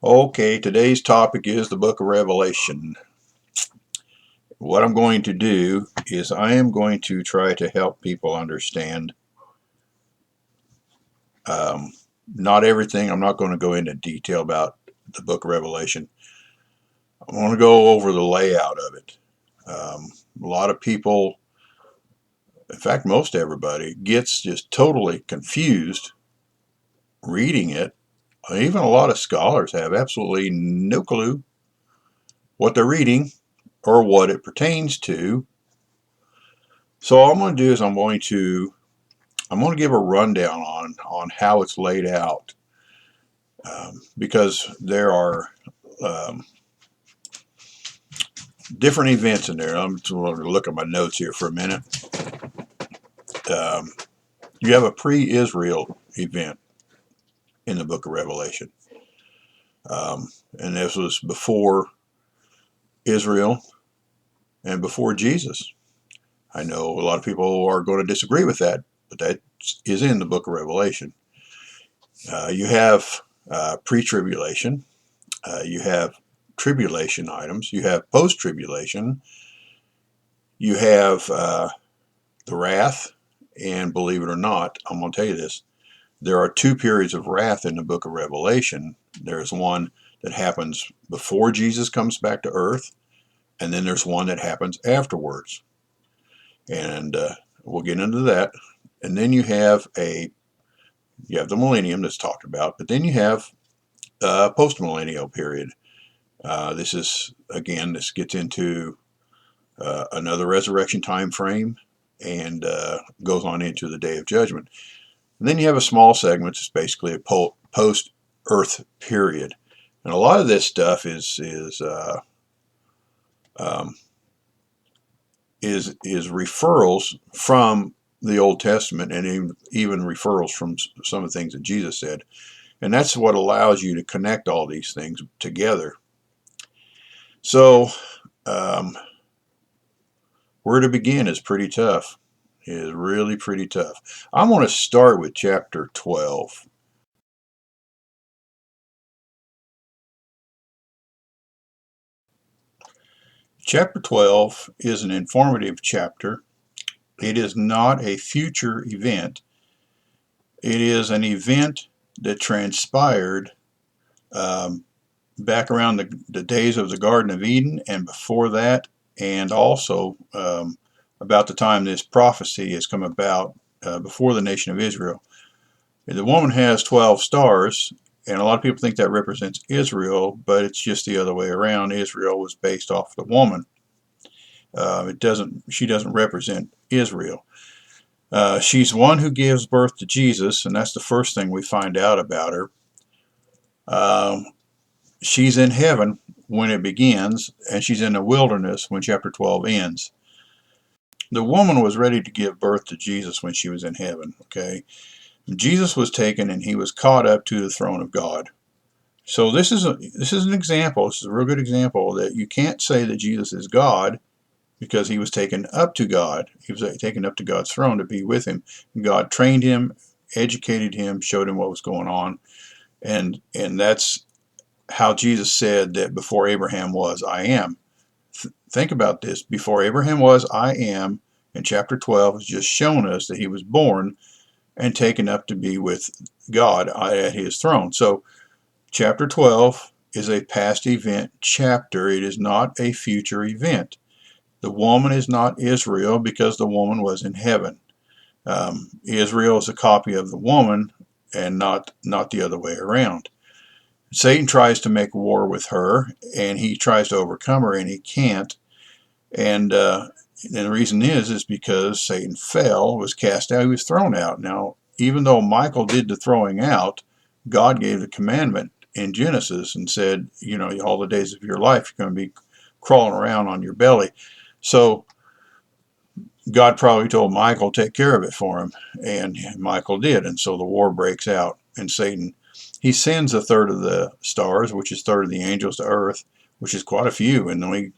Okay, today's topic is the book of Revelation. What I'm going to do is I am going to try to help people understand um, not everything. I'm not going to go into detail about the book of Revelation. I want to go over the layout of it. A lot of people, in fact, most everybody, gets just totally confused reading it. Even a lot of scholars have absolutely no clue what they're reading or what it pertains to. So all I'm going to do is I'm going to give a rundown on how it's laid out, because there are um, different events in there. I'm just going to look at my notes here for a minute. Um, you have a pre-Israel event in the book of Revelation, and this was before Israel and before Jesus. I know a lot of people are going to disagree with that, but that is in the book of Revelation. You have pre-tribulation. You have tribulation items. You have post-tribulation. You have the wrath. And believe it or not, I'm going to tell you this. There are two periods of wrath in the book of Revelation. There's one that happens before Jesus comes back to earth, and then there's one that happens afterwards. And we'll get into that. And then you have the millennium that's talked about, but then you have a post-millennial period. This gets into another resurrection time frame and goes on into the day of judgment. And then you have a small segment that's basically a post-earth period. And a lot of this stuff um, is referrals from the Old Testament, and even referrals from some of the things that Jesus said. And that's what allows you to connect all these things together. So um, where to begin is pretty tough. It is really pretty tough. I want to start with chapter 12. Chapter 12 is an informative chapter. It is not a future event. It is an event that transpired um, back around the days of the Garden of Eden and before that, and also about the time this prophecy has come about, before the nation of Israel. The woman has 12 stars, and a lot of people think that represents Israel, but it's just the other way around. Israel was based off the woman. She doesn't represent Israel. She's one who gives birth to Jesus, and that's the first thing we find out about her. Um, she's in heaven when it begins, and she's in the wilderness when chapter 12 ends. The woman was ready to give birth to Jesus when she was in heaven. Okay, Jesus was taken and he was caught up to the throne of God. So this is an example. This is a real good example that you can't say that Jesus is God, because he was taken up to God. He was taken up to God's throne to be with him. God trained him, educated him, showed him what was going on, and that's how Jesus said that before Abraham was, I am. Think about this. Before Abraham was, I am. In chapter 12 has just shown us that he was born and taken up to be with God at his throne. So chapter 12 is a past event chapter. It is not a future event. The woman is not Israel because the woman was in heaven. Israel is a copy of the woman and not the other way around. Satan tries to make war with her, and he tries to overcome her, and he can't. And the reason is because Satan fell, was cast out, he was thrown out. Now, even though Michael did the throwing out, God gave the commandment in Genesis and said, all the days of your life you're going to be crawling around on your belly. So God probably told Michael, take care of it for him. And Michael did. And so the war breaks out. And Satan, he sends a third of the stars, which is a third of the angels, to earth, which is quite a few. And then we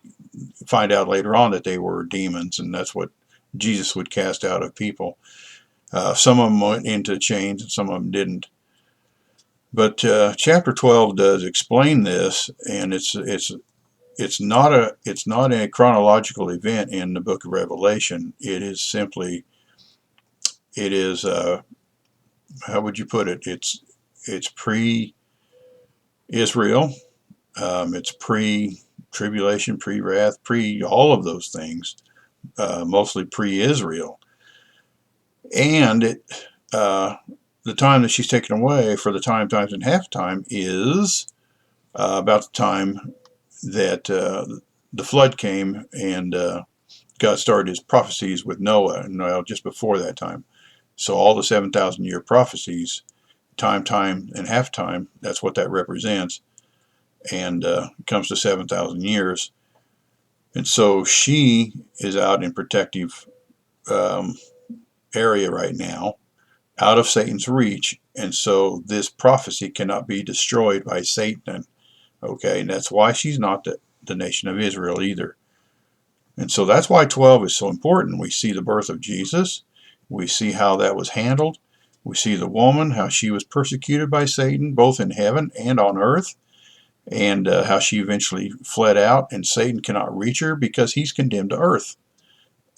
find out later on that they were demons. And that's what Jesus would cast out of people. Some of them went into chains and some of them didn't. But chapter 12 does explain this, and it's not a chronological event in the book of Revelation. It is simply, it is how would you put it? It's pre-Israel. It's pre-tribulation, pre-wrath, pre all of those things. Mostly pre-Israel, and uh, the time that she's taken away for the time, times, and half time is about the time that the flood came, and God started his prophecies with Noah, and just before that time. So all the 7,000 year prophecies, time, and half time, that's what that represents, and it comes to 7,000 years. And so she is out in protective um, area right now, out of Satan's reach, and so this prophecy cannot be destroyed by Satan. Okay, and that's why she's not the nation of Israel either. And so that's why 12 is so important. We see the birth of Jesus. We see how that was handled. We see the woman, how she was persecuted by Satan, both in heaven and on earth, and how she eventually fled out, and Satan cannot reach her because he's condemned to earth.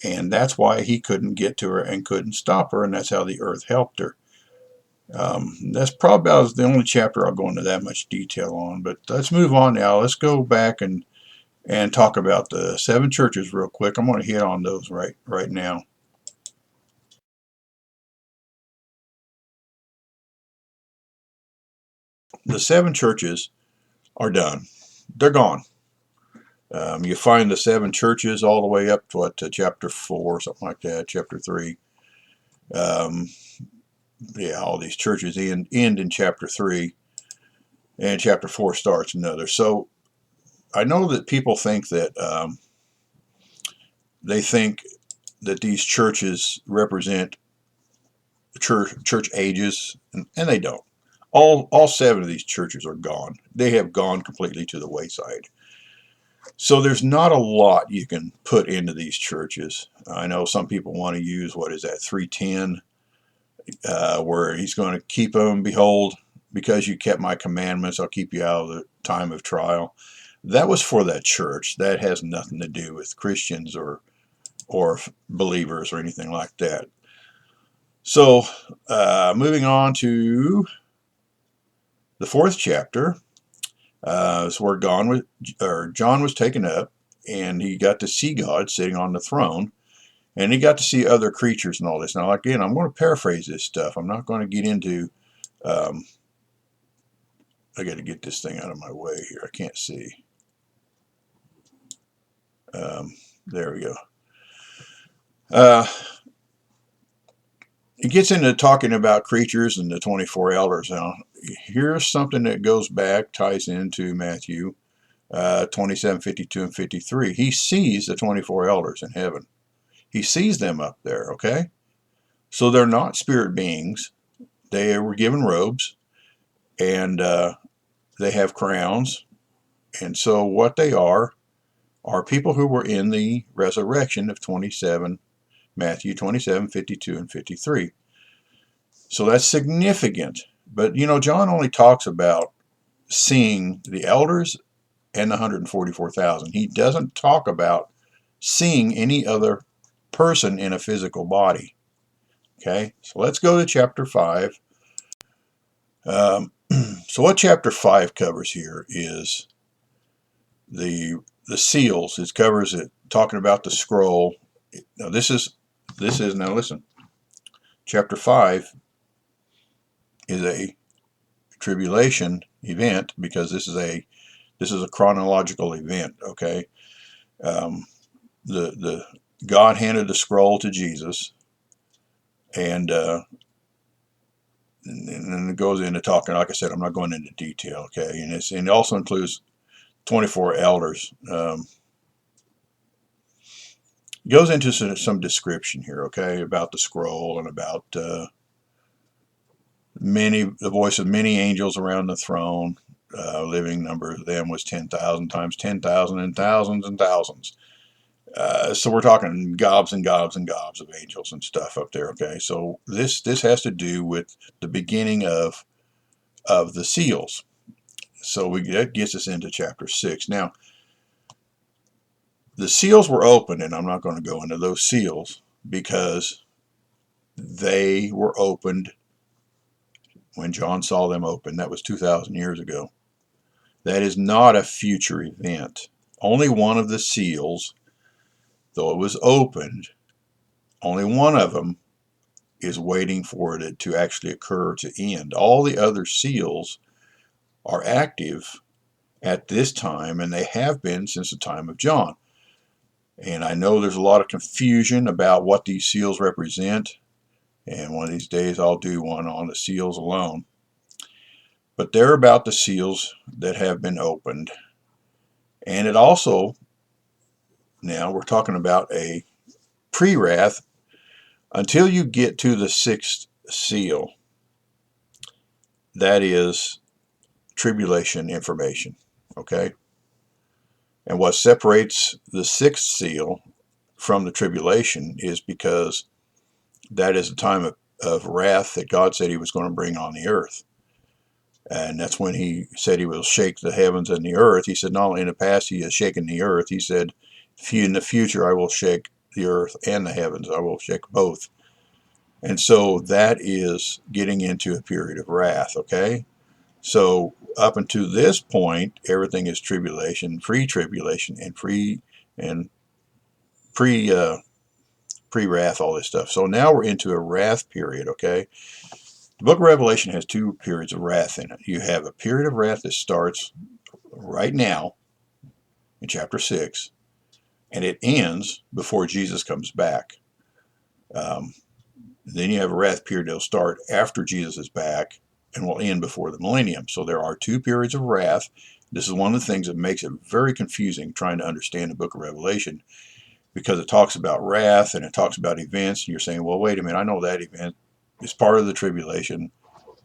And that's why he couldn't get to her and couldn't stop her, and that's how the earth helped her. That's probably about the only chapter I'll go into that much detail on. But let's move on now. Let's go back and talk about the seven churches real quick. I'm going to hit on those right now. The seven churches are done. They're gone. You find the seven churches all the way up to what, to chapter 4, something like that, chapter 3. Um, yeah, all these churches end in chapter 3, and chapter 4 starts another. So I know that people think that they think that these churches represent church ages, and they don't. All seven of these churches are gone. They have gone completely to the wayside. So there's not a lot you can put into these churches. I know some people want to use, what is that, 3:10, where he's going to keep them. Behold, because you kept my commandments, I'll keep you out of the time of trial. That was for that church. That has nothing to do with Christians or believers or anything like that. So, moving on to the fourth chapter, is where John was taken up, and he got to see God sitting on the throne, and he got to see other creatures and all this. Now, again, I'm going to paraphrase this stuff. I'm not going to get into. Um, I got to get this thing out of my way here. I can't see. There we go. Uh, it gets into talking about creatures and the 24 elders. Now, here's something that goes back, ties into Matthew 27, 52, and 53. He sees the 24 elders in heaven. He sees them up there, okay? So they're not spirit beings. They were given robes, and they have crowns. And so what they are people who were in the resurrection of Matthew 27, 52, and 53. So that's significant. But, John only talks about seeing the elders and the 144,000. He doesn't talk about seeing any other person in a physical body. Okay, so let's go to chapter 5. Um, so what chapter 5 covers here is the seals. It covers it, talking about the scroll. Now now listen, chapter 5 is a tribulation event, because this is a chronological event. Okay, um, the God handed the scroll to Jesus, and and it goes into talking. Like I said, I'm not going into detail. Okay, and it also includes 24 elders. Goes into some description here. Okay, about the scroll, and about the voice of many angels around the throne. Living number of them was 10,000 times 10,000 and thousands and thousands. So we're talking gobs and gobs and gobs of angels and stuff up there. Okay, so this has to do with the beginning of of the seals. So that gets us into chapter 6. Now, the seals were opened, and I'm not going to go into those seals because they were opened when John saw them open. That was 2,000 years ago. That is not a future event. Only one of the seals, though it was opened, only one of them is waiting for it to actually occur to end. All the other seals are active at this time, and they have been since the time of John. And I know there's a lot of confusion about what these seals represent, and one of these days I'll do one on the seals alone. But they're about the seals that have been opened. And it also, now we're talking about a pre-wrath until you get to the sixth seal. That is tribulation information, okay? And what separates the sixth seal from the tribulation is because that is the time of wrath that God said he was going to bring on the earth. And that's when he said he will shake the heavens and the earth. He said not only in the past he has shaken the earth, he said in the future I will shake the earth and the heavens. I will shake both. And so that is getting into a period of wrath, okay? So up until this point, everything is tribulation, pre-tribulation, and pre-wrath, all this stuff. So now we're into a wrath period, okay? The book of Revelation has two periods of wrath in it. You have a period of wrath that starts right now in chapter 6, and it ends before Jesus comes back. Then you have a wrath period that will start after Jesus is back and will end before the millennium. So there are two periods of wrath. This is one of the things that makes it very confusing trying to understand the book of Revelation, because it talks about wrath and it talks about events, and you're saying, well, wait a minute, I know that event is part of the tribulation,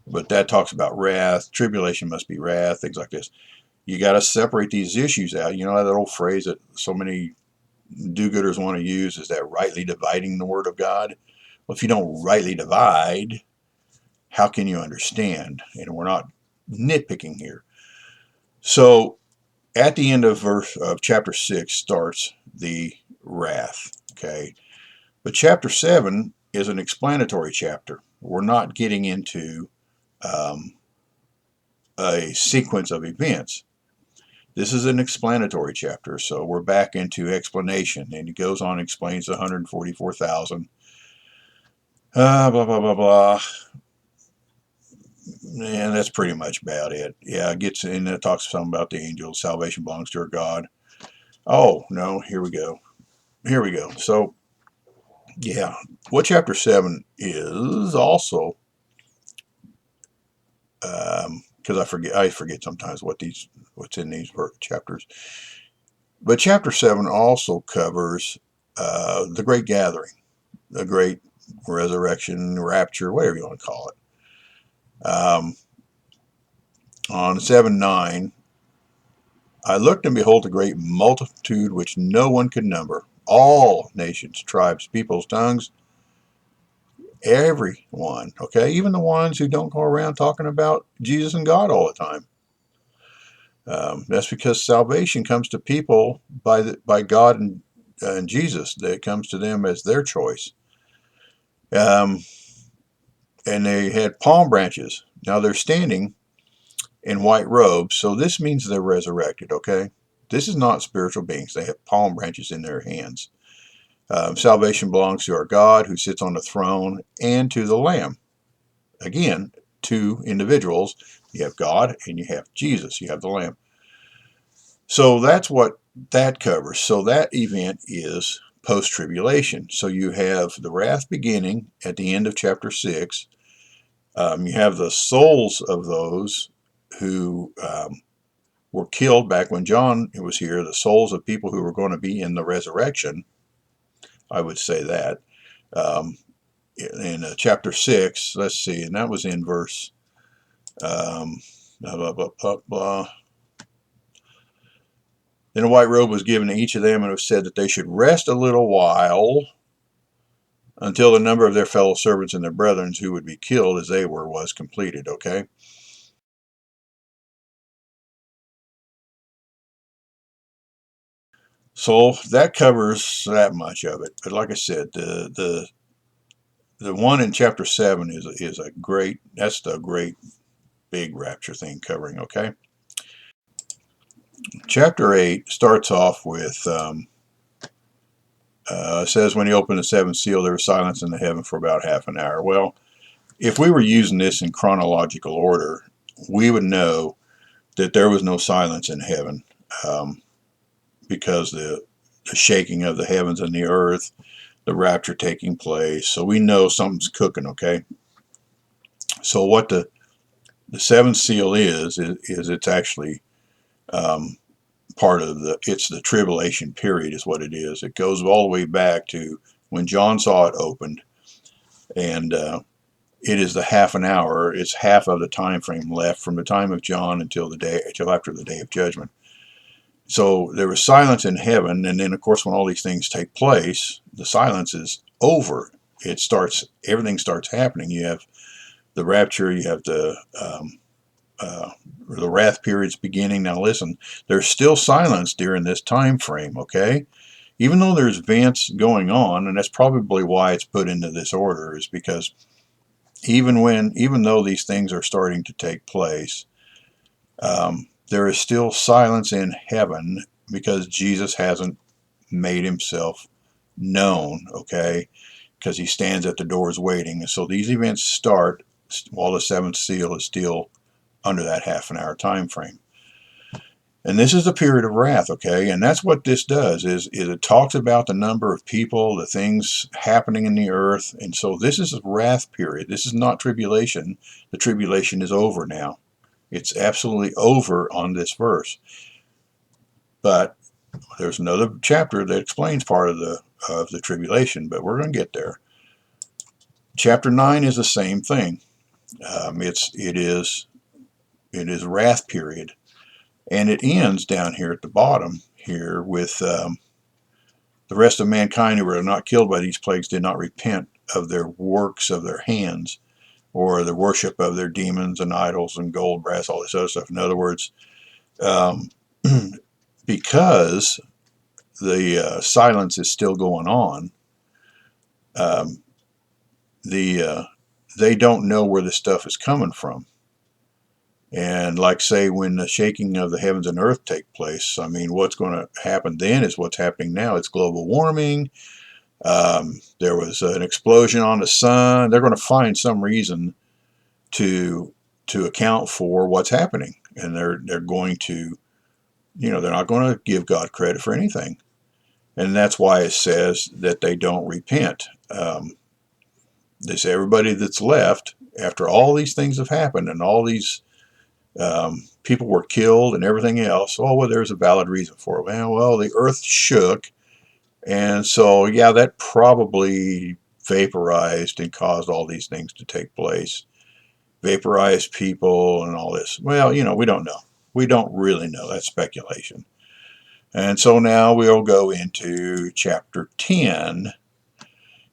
but that talks about wrath. Tribulation must be wrath, things like this. You got to separate these issues out. You know that old phrase that so many do-gooders want to use is that rightly dividing the word of God. Well, if you don't rightly divide, how can you understand? And we're not nitpicking here. So at the end of chapter 6 starts the wrath, okay? But chapter 7 is an explanatory chapter. We're not getting into a sequence of events. This is an explanatory chapter, so we're back into explanation, and he goes on and explains the 144,000. Blah, blah, blah, blah. And that's pretty much about it. Yeah, it gets in there, talks some about the angels. Salvation belongs to our God. Oh, no, here we go. Here we go. So, yeah, what chapter 7 is also, because I forget sometimes what's in these chapters. But chapter 7 also covers the great gathering, the great resurrection, rapture, whatever you want to call it. On 7:9, I looked and behold a great multitude which no one could number, all nations, tribes, peoples, tongues, everyone, okay, even the ones who don't go around talking about Jesus and God all the time. That's because salvation comes to people by God and Jesus. That comes to them as their choice. And they had palm branches. Now they're standing in white robes, so this means they're resurrected, okay? This is not spiritual beings. They have palm branches in their hands. Salvation belongs to our God who sits on the throne and to the Lamb. Again, two individuals. You have God and you have Jesus. You have the Lamb. So that's what that covers. So that event is post-tribulation. So you have the wrath beginning at the end of chapter 6. You have the souls of those who were killed back when John was here, the souls of people who were going to be in the resurrection. I would say that. In chapter 6, let's see, and that was in verse blah, blah, blah, blah, blah. Then a white robe was given to each of them, and it was said that they should rest a little while until the number of their fellow servants and their brethren who would be killed as they were was completed, okay? So that covers that much of it. But like I said, the one in chapter 7 is a great, that's the great big rapture thing covering, okay? Chapter 8 starts off with, it says, when he opened the seventh seal, there was silence in the heaven for about half an hour. Well, if we were using this in chronological order, we would know that there was no silence in heaven, um, because the shaking of the heavens and the earth, the rapture taking place. So we know something's cooking, okay? So what the seventh seal is it's actually, um, part of it's the tribulation period is what it is. It goes all the way back to when John saw it opened, and it is the half an hour. It's half of the time frame left from the time of John until after the day of judgment. So there was silence in heaven, and then of course when all these things take place, the silence is over. Everything starts happening. You have the rapture, you have uh, the wrath period's beginning. Now listen, there's still silence during this time frame, okay? Even though there's events going on, and that's probably why it's put into this order, is because even though these things are starting to take place, there is still silence in heaven because Jesus hasn't made himself known, okay? Because he stands at the doors waiting. And so these events start while the seventh seal is still under that half an hour time frame. And this is the period of wrath, okay? And that's what this does, is it talks about the number of people, the things happening in the earth. And so this is a wrath period. This is not tribulation. The tribulation is over now. It's absolutely over on this verse. But there's another chapter that explains part of the tribulation, but we're going to get there. Chapter 9 is the same thing. It is wrath period, and it ends down here at the bottom here with, the rest of mankind who were not killed by these plagues did not repent of their works of their hands, or the worship of their demons and idols and gold, brass, all this other stuff. In other words, um, because the silence is still going on, um, they don't know where this stuff is coming from. And like say when the shaking of the heavens and earth take place, I mean, what's going to happen then is what's happening now. It's global warming. There was an explosion on the sun. They're going to find some reason to account for what's happening, and they're going to, they're not going to give God credit for anything, and that's why it says that they don't repent. They say everybody that's left after all these things have happened and all these people were killed and everything else. Oh, well, there's a valid reason for it. Well, the earth shook, and so yeah, that probably vaporized and caused all these things to take place. Vaporized people and all this. Well, we don't know. We don't really know. That's speculation. And so now we'll go into chapter 10,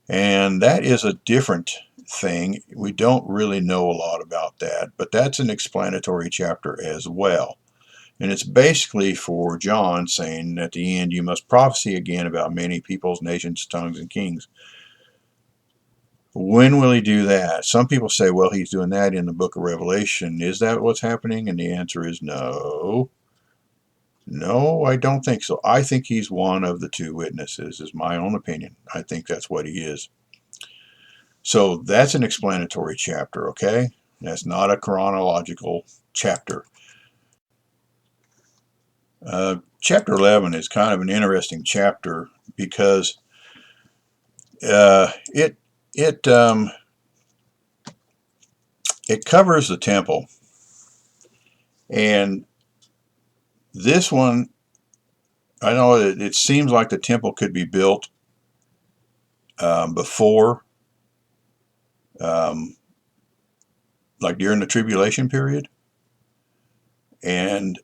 and that is a different thing. We don't really know a lot about that, but that's an explanatory chapter as well. And it's basically for John saying at the end, you must prophesy again about many peoples, nations, tongues, and kings. When will he do that? Some people say, well, he's doing that in the book of Revelation. Is that what's happening? And the answer is no. No, I don't think so. I think he's one of the two witnesses, is my own opinion. I think that's what he is. So that's an explanatory chapter, okay? That's not a chronological chapter. Chapter 11 is kind of an interesting chapter because it it um, it covers the temple, and this one, I know it seems like the temple could be built before, um, like during the tribulation period, and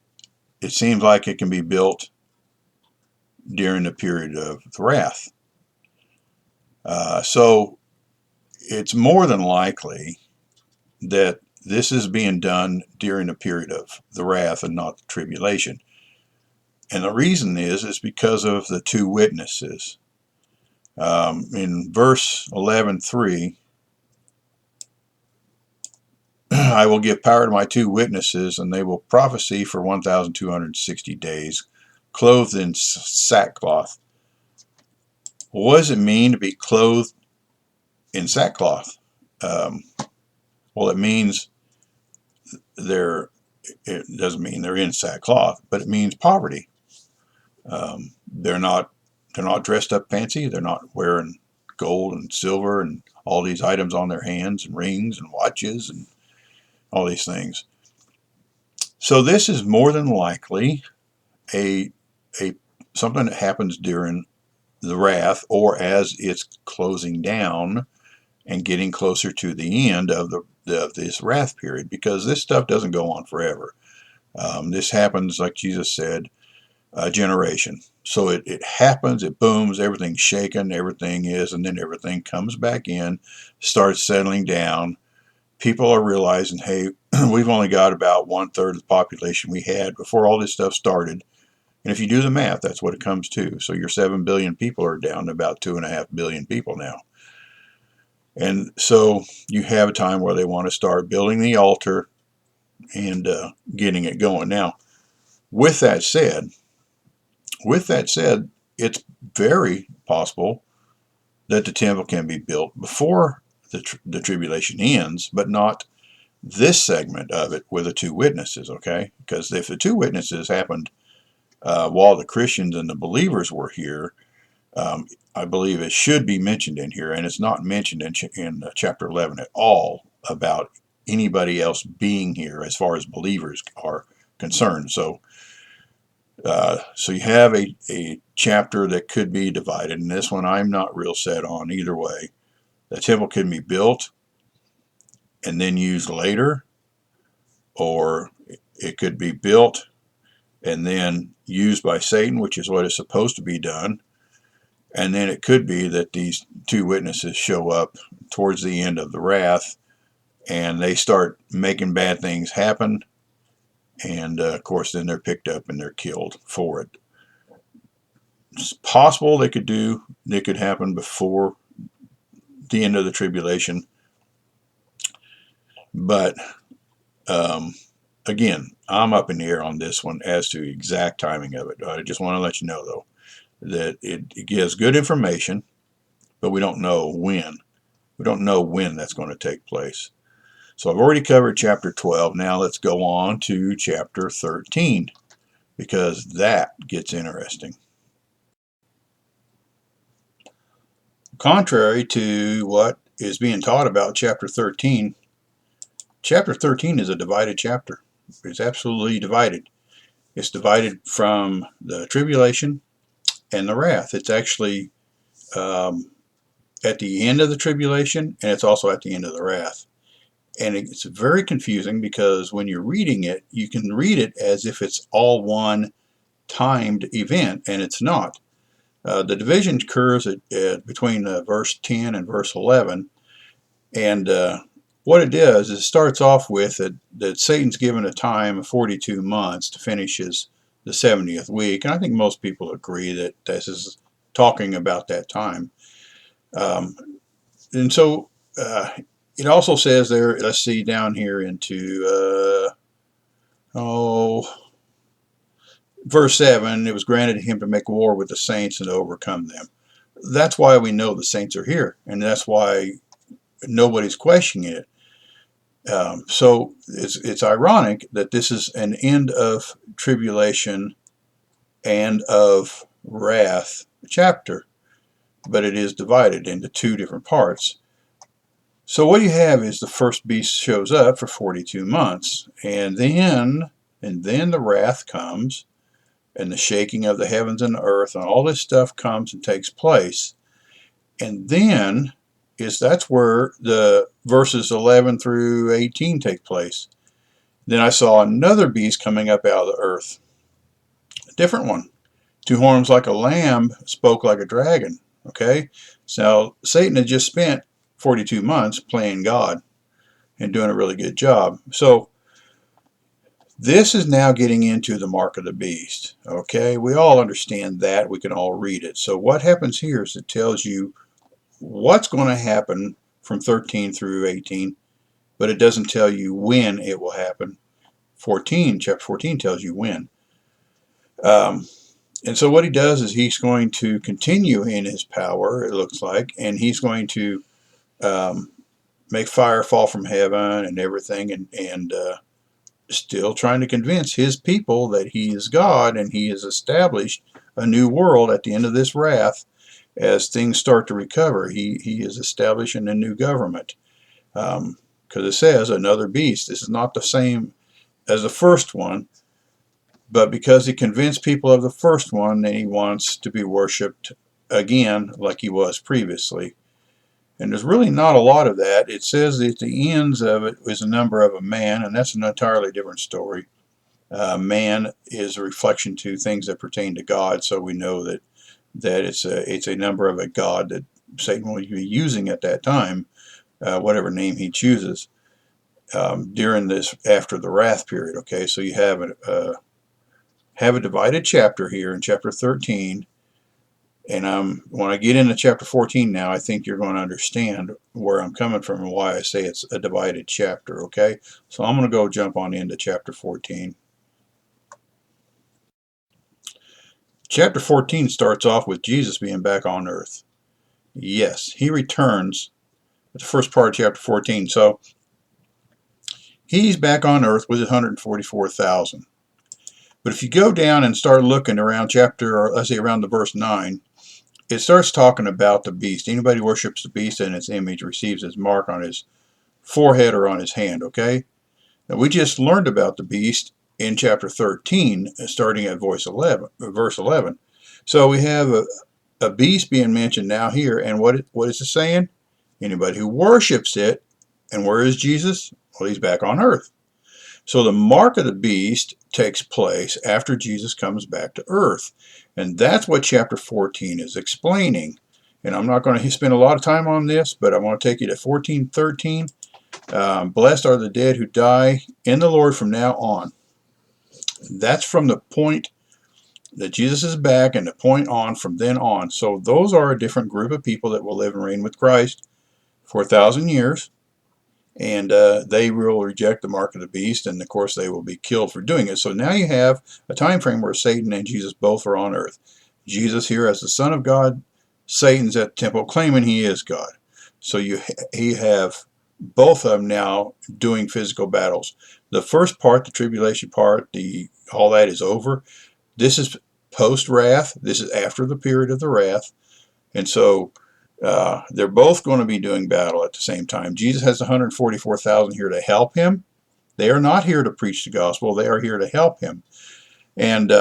it seems like it can be built during the period of the wrath. So it's more than likely that this is being done during the period of the wrath and not the tribulation. And the reason is because of the two witnesses. In verse 11:3, I will give power to my two witnesses, and they will prophesy for 1,260 days, clothed in sackcloth. What does it mean to be clothed in sackcloth? Um, well, it means they're. It doesn't mean they're in sackcloth, but it means poverty. They're not. They're not dressed up fancy. They're not wearing gold and silver and all these items on their hands and rings and watches and all these things. So this is more than likely a a something that happens during the wrath, or as it's closing down and getting closer to the end of this wrath period, because this stuff doesn't go on forever. This happens, like Jesus said, a generation. So it happens, it booms, everything's shaken, everything is, and then everything comes back in, starts settling down. People are realizing, hey, we've only got about 1/3 of the population we had before all this stuff started. And if you do the math, that's what it comes to. So your 7 billion people are down to about 2.5 billion people now. And so you have a time where they want to start building the altar and getting it going. Now, with that said, it's very possible that the temple can be built before the tribulation ends, but not this segment of it with the two witnesses, okay? Because if the two witnesses happened while the Christians and the believers were here, I believe it should be mentioned in here, and it's not mentioned in chapter 11 at all about anybody else being here as far as believers are concerned. So you have a chapter that could be divided, and this one I'm not real set on either way. The temple can be built and then used later, or it could be built and then used by Satan, which is what is supposed to be done. And then it could be that these two witnesses show up towards the end of the wrath and they start making bad things happen. And of course, then they're picked up and they're killed for it. It's possible it could happen before the end of the tribulation. But again, I'm up in the air on this one as to exact timing of it. I just want to let you know, though, that it gives good information, but we don't know when. We don't know when that's going to take place. So I've already covered chapter 12. Now let's go on to chapter 13, because that gets interesting. Contrary to what is being taught about chapter 13 is a divided chapter. It's absolutely divided. It's divided from the tribulation and the wrath. It's actually at the end of the tribulation, and it's also at the end of the wrath. And it's very confusing because when you're reading it, you can read it as if it's all one timed event, and it's not. The division occurs between verse 10 and verse 11, and what it does is it starts off with that Satan's given a time of 42 months to finish the 70th week, and I think most people agree that this is talking about that time. And so it also says there, let's see down here into verse 7, it was granted to him to make war with the saints and to overcome them. That's why we know the saints are here, and that's why nobody's questioning it. So it's ironic that this is an end of tribulation and of wrath chapter, but it is divided into two different parts. So what you have is the first beast shows up for 42 months, and then the wrath comes, and the shaking of the heavens and the earth, and all this stuff comes and takes place. And then that's where the verses 11 through 18 take place. Then I saw another beast coming up out of the earth, a different one. Two horns like a lamb, spoke like a dragon. Okay, so Satan had just spent 42 months playing God and doing a really good job. So This is now getting into the mark of the beast. Okay, we all understand that. We can all read it. So what happens here is it tells you what's going to happen from 13 through 18, but it doesn't tell you when it will happen. Chapter 14 tells you when. Um, and so what he does is he's going to continue in his power, it looks like, and he's going to um, make fire fall from heaven and everything, and still trying to convince his people that he is God and he has established a new world at the end of this wrath. As things start to recover, he is establishing a new government. Because it says another beast. This is not the same as the first one, but because he convinced people of the first one, then he wants to be worshipped again like he was previously. And there's really not a lot of that. It says that the ends of it is a number of a man, and that's an entirely different story. Man is a reflection to things that pertain to God, so we know that it's a number of a god that Satan will be using at that time, whatever name he chooses, during this after the wrath period. Okay, so you have a divided chapter here in chapter 13, and when I get into chapter 14 now, I think you're going to understand where I'm coming from and why I say it's a divided chapter. Okay, so I'm going to go jump on into chapter 14. Chapter 14 starts off with Jesus being back on earth. Yes, he returns at the first part of chapter 14. So he's back on earth with 144,000. But if you go down and start looking around or let's say around the verse 9, it starts talking about the beast. Anybody who worships the beast and its image receives his mark on his forehead or on his hand, okay? Now we just learned about the beast in chapter 13, starting at verse 11. So we have a beast being mentioned now here, and what is it saying? Anybody who worships it, and where is Jesus? Well, he's back on earth. So the mark of the beast takes place after Jesus comes back to earth. And that's what chapter 14 is explaining. And I'm not going to spend a lot of time on this, but I want to take you to 14:13. Blessed are the dead who die in the Lord from now on. That's from the point that Jesus is back and the point on from then on. So those are a different group of people that will live and reign with Christ for 1,000 years. And they will reject the mark of the beast, and of course they will be killed for doing it. So now you have a time frame where Satan and Jesus both are on earth. Jesus here as the Son of God, Satan's at the temple claiming he is God. So you have both of them now doing physical battles. The first part, the tribulation part, all that is over. This is post wrath. This is after the period of the wrath, and so they're both going to be doing battle at the same time. Jesus has 144,000 here to help him. They are not here to preach the gospel. They are here to help him. And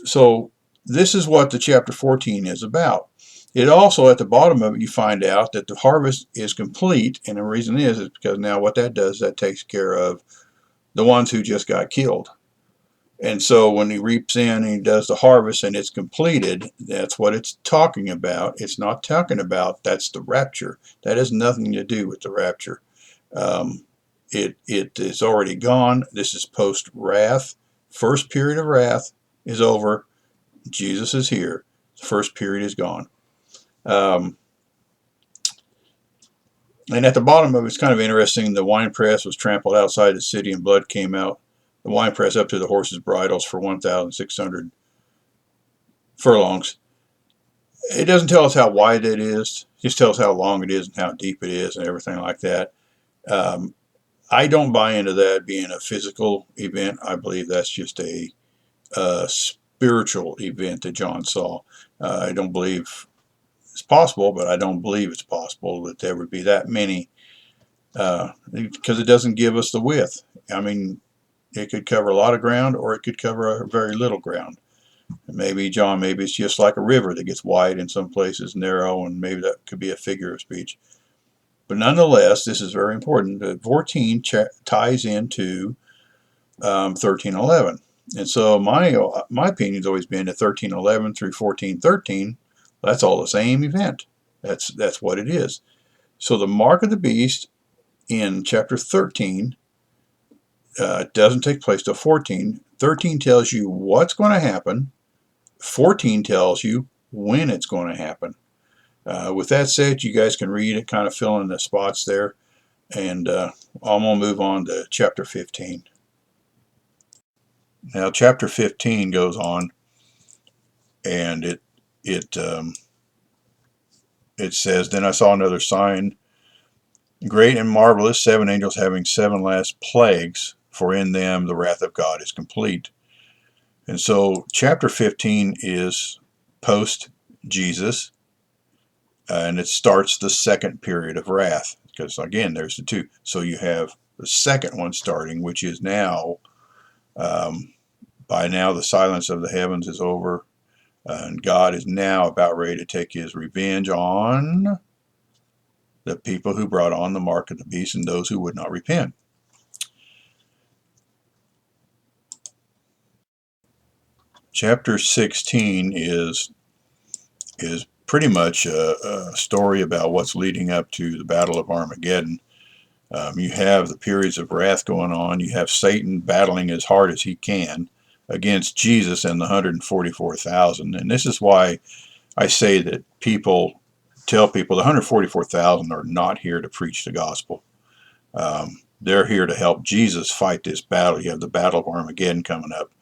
so this is what the chapter 14 is about. It also, at the bottom of it, you find out that the harvest is complete. And the reason is because now what that does, that takes care of the ones who just got killed. And so when he reaps in and he does the harvest and it's completed, that's what it's talking about. It's not talking about that's the rapture. That has nothing to do with the rapture. It is already gone. This is post-wrath. First period of wrath is over. Jesus is here. The first period is gone. And at the bottom of it, it's kind of interesting. The winepress was trampled outside the city and blood came out. The winepress up to the horses' bridles for 1,600 furlongs. It doesn't tell us how wide it is. It just tells how long it is and how deep it is and everything like that. I don't buy into that being a physical event. I believe that's just a spiritual event that John saw. I don't believe it's possible, but I don't believe it's possible that there would be that many because it doesn't give us the width. I mean, it could cover a lot of ground or it could cover a very little ground. Maybe, John, maybe it's just like a river that gets wide in some places, narrow, and maybe that could be a figure of speech. But nonetheless, this is very important. The 14 ties into 13:11. And so my opinion's always been that 13:11 through 14:13, that's all the same event. That's what it is. So the mark of the beast in chapter 13 It doesn't take place till 14. 13 tells you what's going to happen. 14 tells you when it's going to happen. With that said, you guys can read it, kind of fill in the spots there. And I'm going to move on to chapter 15. Now, chapter 15 goes on, and it says, "Then I saw another sign, great and marvelous, 7 angels having 7 last plagues, for in them the wrath of God is complete." And so chapter 15 is post-Jesus, and it starts the second period of wrath, because again, there's the two. So you have the second one starting, which is now, by now the silence of the heavens is over, and God is now about ready to take his revenge on the people who brought on the mark of the beast and those who would not repent. Chapter 16 is pretty much a story about what's leading up to the Battle of Armageddon. You have the periods of wrath going on. You have Satan battling as hard as he can against Jesus and the 144,000. And this is why I say that people tell people the 144,000 are not here to preach the gospel. They're here to help Jesus fight this battle. You have the Battle of Armageddon coming up.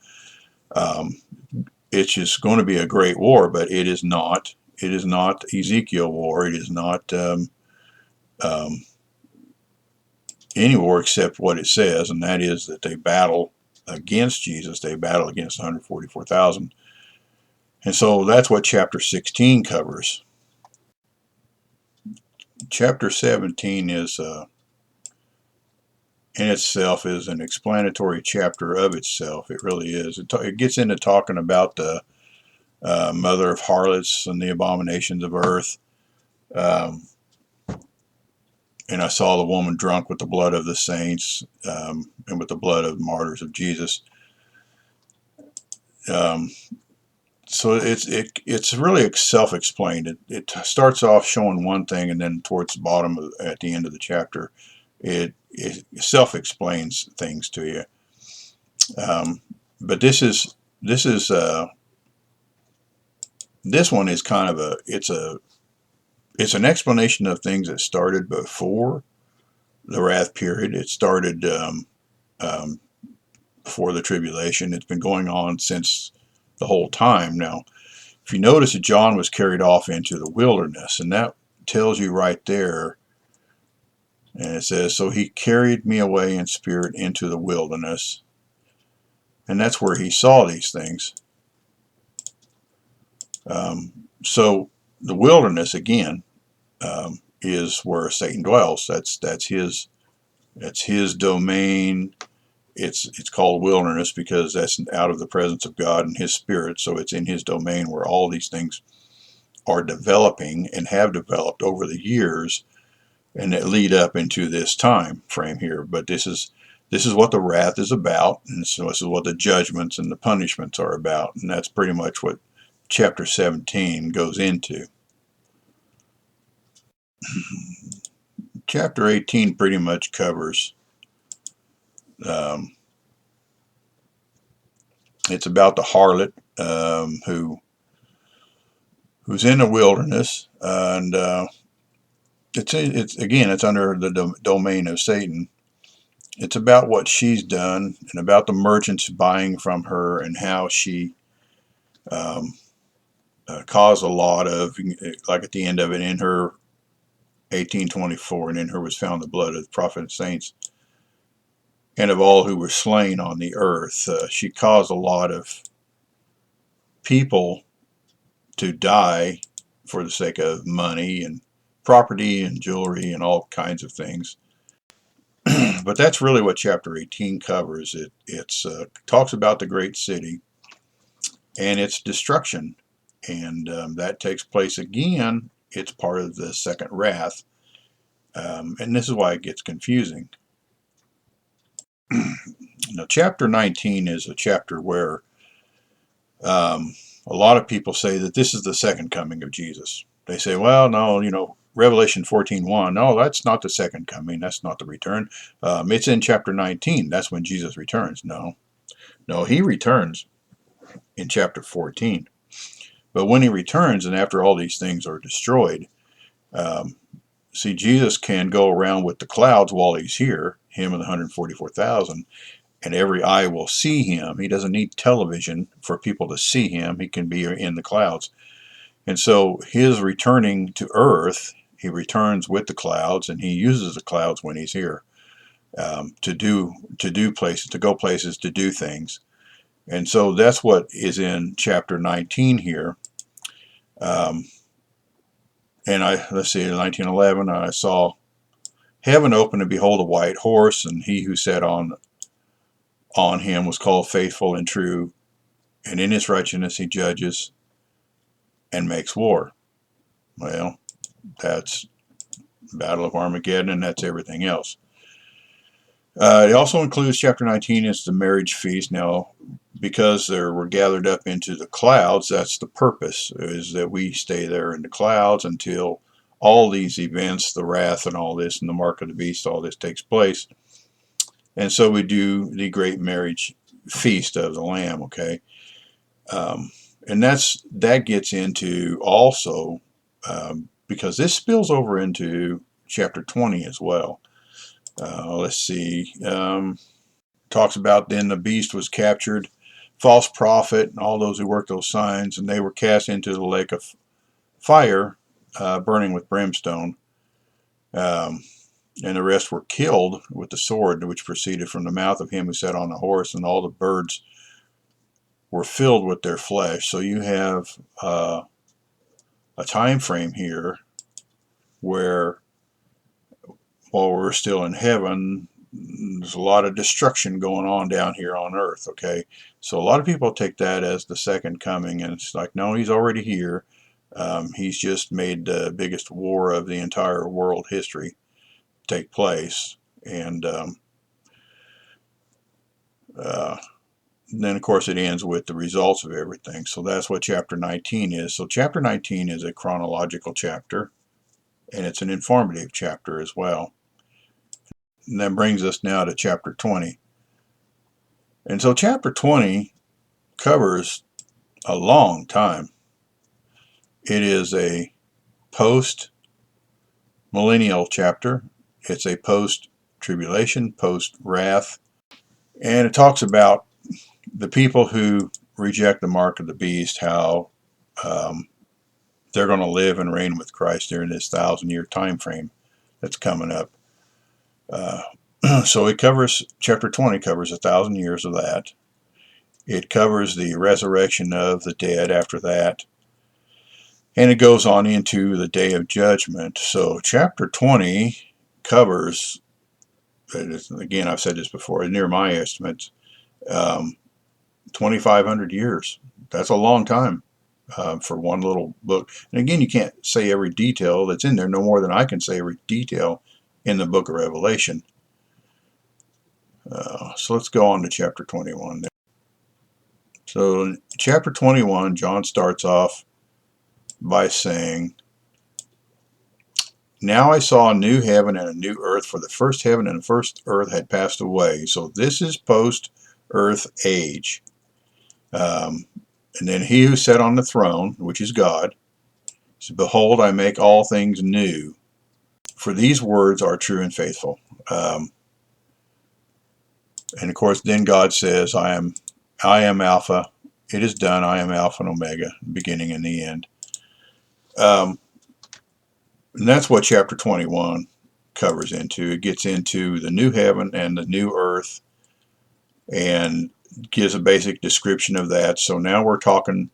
It's just going to be a great war, but it is not. It is not Ezekiel war. It is not any war except what it says, and that is that they battle against Jesus. They battle against 144,000. And so that's what chapter 16 covers. Chapter 17 is, in itself, is an explanatory chapter of itself. It really is. It gets into talking about the mother of harlots and the abominations of earth. And I saw the woman drunk with the blood of the saints, and with the blood of martyrs of Jesus. So it's really self-explained. It starts off showing one thing, and then towards the bottom, at the end of the chapter, it self-explains things to you. But this one is kind of it's an explanation of things that started before the wrath period. It started before the tribulation. It's been going on since the whole time. Now, if you notice that John was carried off into the wilderness, and that tells you right there, and it says, "So he carried me away in spirit into the wilderness," and that's where he saw these things. So the wilderness, again, is where Satan dwells. That's his domain. It's called wilderness because that's out of the presence of God and his spirit. So it's in his domain where all these things are developing and have developed over the years, and that lead up into this time frame here. But this is what the wrath is about, and so this is what the judgments and the punishments are about, and that's pretty much what chapter 17 goes into. Chapter 18 pretty much covers, it's about the harlot who's in the wilderness, and it's under the domain of Satan. It's about what she's done and about the merchants buying from her and how she caused a lot of, like at the end of it, in her 18:24, and in her was found the blood of the prophet and saints and of all who were slain on the earth. She caused a lot of people to die for the sake of money and property and jewelry and all kinds of things. But that's really what chapter 18 covers. It talks about the great city and its destruction, and that takes place again. It's part of the second wrath, and this is why it gets confusing. Now, chapter 19 is a chapter where a lot of people say that this is the second coming of Jesus. They say, well, no, Revelation 14:1. No, that's not the second coming. That's not the return. It's in chapter 19. That's when Jesus returns. No, no, he returns in chapter 14. But when he returns, and after all these things are destroyed, um, see, Jesus can go around with the clouds while he's here, him and the 144,000, and every eye will see him. He doesn't need television for people to see him. He can be in the clouds. And so his returning to earth, he returns with the clouds, and he uses the clouds when he's here, to do places, to go places, to do things. And so that's what is in chapter 19 here. And let's see, in 1911, I saw heaven open, and behold a white horse, and he who sat on him was called Faithful and True, and in his righteousness he judges and makes war. Well, that's Battle of Armageddon, and that's everything else. It also includes chapter 19 is the marriage feast. Now, because they were gathered up into the clouds, that's the purpose, is that we stay there in the clouds until all these events, the wrath and all this, and the mark of the beast, all this takes place. And so we do the great marriage feast of the Lamb, okay? And that gets into also, because this spills over into chapter 20 as well. Let's see. Talks about then the beast was captured, false prophet, and all those who worked those signs, and they were cast into the lake of fire, burning with brimstone. And the rest were killed with the sword which proceeded from the mouth of him who sat on the horse, and all the birds were filled with their flesh. So you have a time frame here where, while we're still in heaven, there's a lot of destruction going on down here on earth, okay? So a lot of people take that as the second coming, and it's like, no, he's already here. He's just made the biggest war of the entire world history take place. And then, of course, it ends with the results of everything. So that's what chapter 19 is. So chapter 19 is a chronological chapter, and it's an informative chapter as well. And that brings us now to chapter 20. And so chapter 20 covers a long time. It is a post-millennial chapter. It's a post-tribulation, post-wrath. And it talks about the people who reject the mark of the beast, how they're going to live and reign with Christ during this 1,000-year time frame that's coming up. So it covers, chapter 20 covers 1,000 years of that. It covers the resurrection of the dead after that. And it goes on into the day of judgment. So chapter 20 covers, again, I've said this before, near my estimates, 2,500 years. That's a long time for one little book. And again, you can't say every detail that's in there, no more than I can say every detail in the book of Revelation. So let's go on to chapter 21. So in chapter 21, John starts off by saying, "Now I saw a new heaven and a new earth, for the first heaven and the first earth had passed away." So this is post-earth age. And then he who sat on the throne, which is God, said, "Behold, I make all things new. For these words are true and faithful." And of course, then God says, I am Alpha. It is done. I am Alpha and Omega, beginning and the end. And that's what chapter 21 covers into. It gets into the new heaven and the new earth and gives a basic description of that. So now we're talking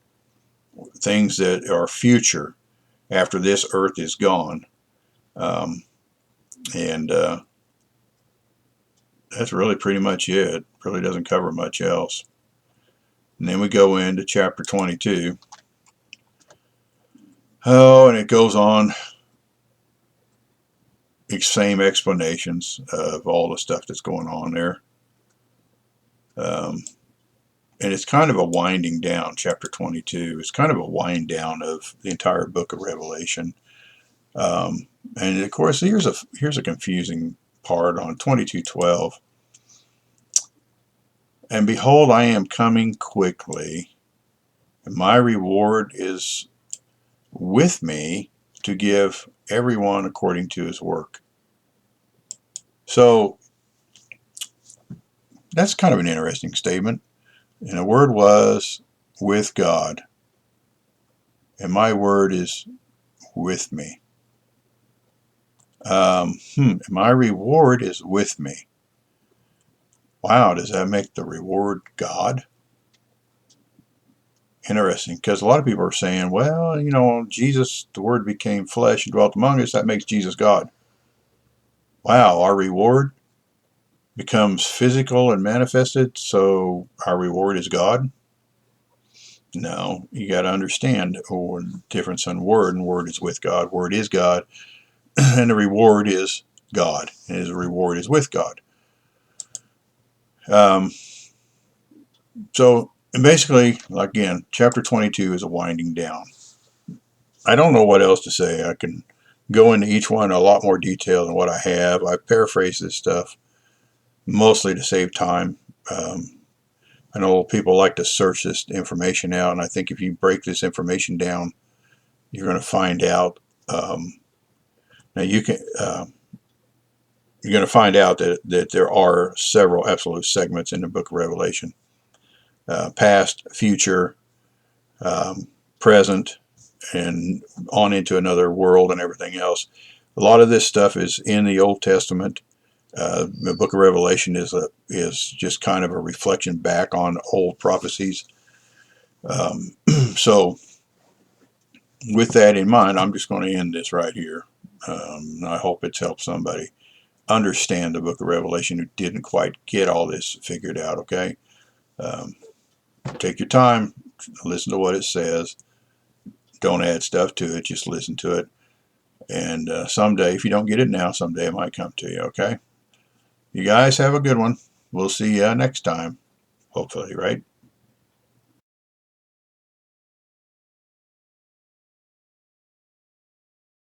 things that are future after this earth is gone. And that's really pretty much it. It really doesn't cover much else. And then we go into chapter 22. Oh, and it goes on, same explanations of all the stuff that's going on there. And it's kind of a winding down, chapter 22. It's kind of a wind down of the entire book of Revelation. And of course, here's a confusing part on 22:12. And behold, I am coming quickly, and my reward is with me to give everyone according to his work. So that's kind of an interesting statement. And the word was with God, and my word is with me. My reward is with me. Wow, does that make the reward God? Interesting, because a lot of people are saying, well, Jesus, the Word became flesh and dwelt among us. That makes Jesus God. Wow, our reward becomes physical and manifested, so our reward is God? No, you got to understand the difference in word, and word is with God. Word is God, and the reward is God, and his reward is with God. Um, so basically, again, chapter 22 is a winding down. I don't know what else to say. I can go into each one in a lot more detail than what I have. I paraphrase this stuff mostly to save time. I know people like to search this information out, and I think if you break this information down, you're going to find out. Now you're going to find out that there are several absolute segments in the Book of Revelation: past, future, um, present, and on into another world and everything else. A lot of this stuff is in the Old Testament. The Book of Revelation is just kind of a reflection back on old prophecies. So, with that in mind, I'm just going to end this right here. I hope it's helped somebody understand the Book of Revelation who didn't quite get all this figured out. Okay, um, take your time, listen to what it says. Don't add stuff to it. Just listen to it. And someday, if you don't get it now, someday it might come to you. Okay. You guys have a good one. We'll see you next time. Hopefully, right?